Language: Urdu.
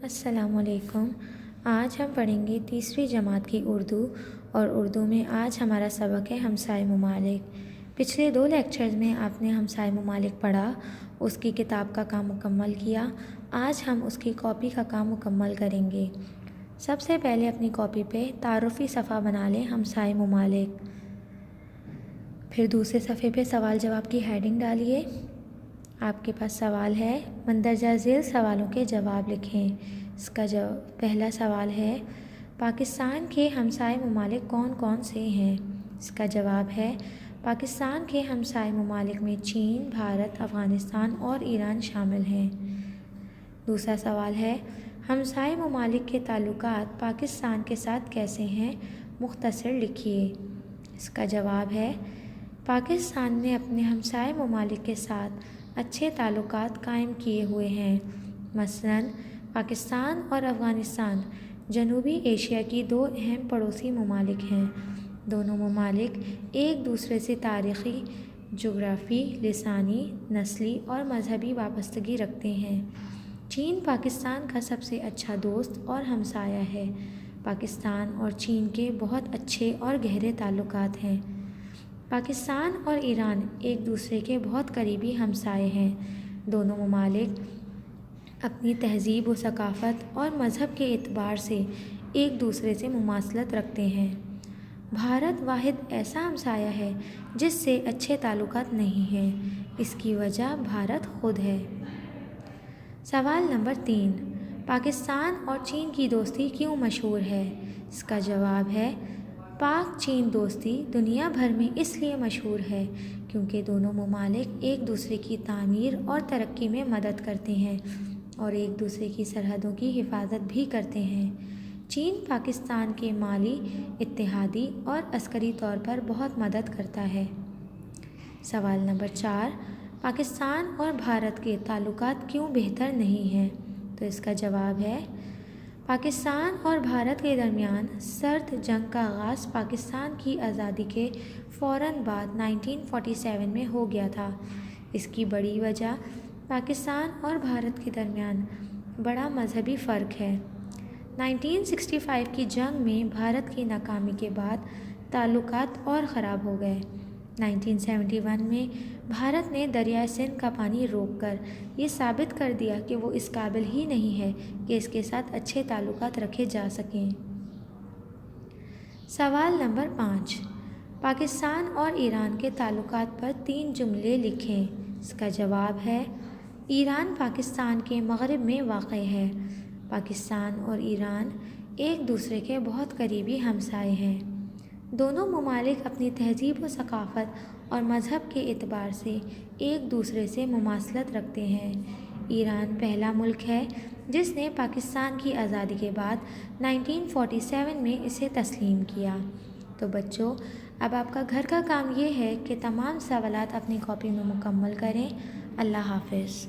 السلام علیکم۔ آج ہم پڑھیں گے تیسری جماعت کی اردو، اور اردو میں آج ہمارا سبق ہے ہمسائے ممالک۔ پچھلے 2 لیکچرز میں آپ نے ہمسائے ممالک پڑھا، اس کی کتاب کا کام مکمل کیا۔ آج ہم اس کی کاپی کا کام مکمل کریں گے۔ سب سے پہلے اپنی کاپی پہ تعارفی صفحہ بنا لیں ہمسائے ممالک، پھر دوسرے صفحے پہ سوال جواب کی ہیڈنگ ڈالیے۔ آپ کے پاس سوال ہے، مندرجہ ذیل سوالوں کے جواب لکھیں۔ اس کا پہلا سوال ہے، پاکستان کے ہمسائے ممالک کون کون سے ہیں؟ اس کا جواب ہے، پاکستان کے ہمسائے ممالک میں چین، بھارت، افغانستان اور ایران شامل ہیں۔ دوسرا سوال ہے، ہمسائے ممالک کے تعلقات پاکستان کے ساتھ کیسے ہیں؟ مختصر لکھیے۔ اس کا جواب ہے، پاکستان نے اپنے ہمسائے ممالک کے ساتھ اچھے تعلقات قائم کیے ہوئے ہیں۔ مثلاً پاکستان اور افغانستان جنوبی ایشیا کی 2 اہم پڑوسی ممالک ہیں۔ دونوں ممالک ایک دوسرے سے تاریخی، جغرافی، لسانی، نسلی اور مذہبی وابستگی رکھتے ہیں۔ چین پاکستان کا سب سے اچھا دوست اور ہمسایہ ہے۔ پاکستان اور چین کے بہت اچھے اور گہرے تعلقات ہیں۔ پاکستان اور ایران ایک دوسرے کے بہت قریبی ہمسائے ہیں۔ دونوں ممالک اپنی تہذیب و ثقافت اور مذہب کے اعتبار سے ایک دوسرے سے مماثلت رکھتے ہیں۔ بھارت واحد ایسا ہمسایہ ہے جس سے اچھے تعلقات نہیں ہیں۔ اس کی وجہ بھارت خود ہے۔ سوال نمبر 3، پاکستان اور چین کی دوستی کیوں مشہور ہے؟ اس کا جواب ہے، پاک چین دوستی دنیا بھر میں اس لیے مشہور ہے کیونکہ دونوں ممالک ایک دوسرے کی تعمیر اور ترقی میں مدد کرتے ہیں اور ایک دوسرے کی سرحدوں کی حفاظت بھی کرتے ہیں۔ چین پاکستان کے مالی، اتحادی اور عسکری طور پر بہت مدد کرتا ہے۔ سوال نمبر 4، پاکستان اور بھارت کے تعلقات کیوں بہتر نہیں ہیں؟ تو اس کا جواب ہے، پاکستان اور بھارت کے درمیان سرد جنگ کا آغاز پاکستان کی آزادی کے فوراً بعد 1947 میں ہو گیا تھا۔ اس کی بڑی وجہ پاکستان اور بھارت کے درمیان بڑا مذہبی فرق ہے۔ 1965 کی جنگ میں بھارت کی ناکامی کے بعد تعلقات اور خراب ہو گئے۔ 1971 میں بھارت نے دریائے سندھ کا پانی روک کر یہ ثابت کر دیا کہ وہ اس قابل ہی نہیں ہے کہ اس کے ساتھ اچھے تعلقات رکھے جا سکیں۔ سوال نمبر 5، پاکستان اور ایران کے تعلقات پر 3 جملے لکھیں۔ اس کا جواب ہے، ایران پاکستان کے مغرب میں واقع ہے۔ پاکستان اور ایران ایک دوسرے کے بہت قریبی ہمسائے ہیں۔ دونوں ممالک اپنی تہذیب و ثقافت اور مذہب کے اعتبار سے ایک دوسرے سے مماثلت رکھتے ہیں۔ ایران پہلا ملک ہے جس نے پاکستان کی آزادی کے بعد 1947 میں اسے تسلیم کیا۔ تو بچوں، اب آپ کا گھر کا کام یہ ہے کہ تمام سوالات اپنی کاپی میں مکمل کریں۔ اللہ حافظ۔